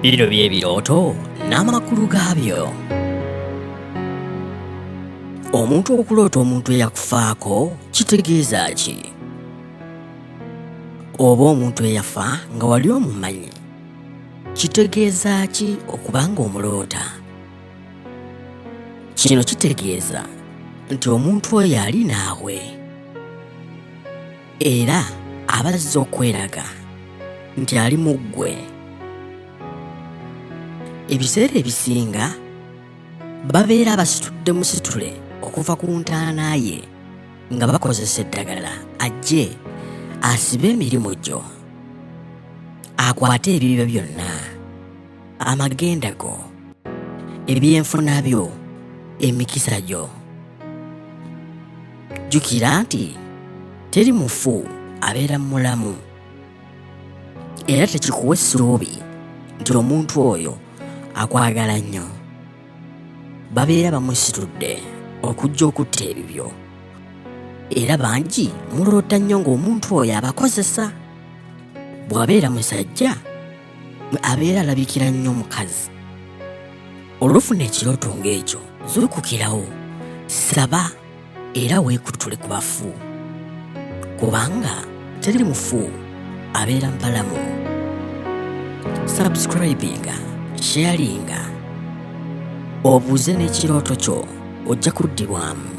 Bino by'ebirooto n'amakulu gaabyo. Omuntu okuloota omuntu eyakufaako kitegeeza ki? Oba omuntu eyafa nga wali omumanyi kitegeeza ki okuba ng'omuloota? Kino kitegeeza nti omuntu oyo ali naawe era aba azze okweraga nti ali mu ggwe. Ebiseera ebisinga babeera basitudde musitule okuva ku ntaana ye nga bakozesa eddagala ajje asibe emirimu gyo, akwate ebibyo byonna, amagenda go, ebyenfuna byo, emikisa gyo. Jjukira nti teri mufu abeera mulamu, era tekikuwa essuubi nti omuntu oyo akwagala nnyo. Babeera bamusitudde okujja okutta ebibyo, era bangi muloota nnyo ng'omuntu oyo abakozesa. Bw'abeera musajja abeera alabikira nnyo mukazi. Olufuna ekirooto ng'ekyo zuukukirawo, saba era weekutule ku bafu, kubanga teri mufu abeera mbalamu. Subscribinga, sharinga, obuuze n'ekirooto kyo ojja kuddibwamu.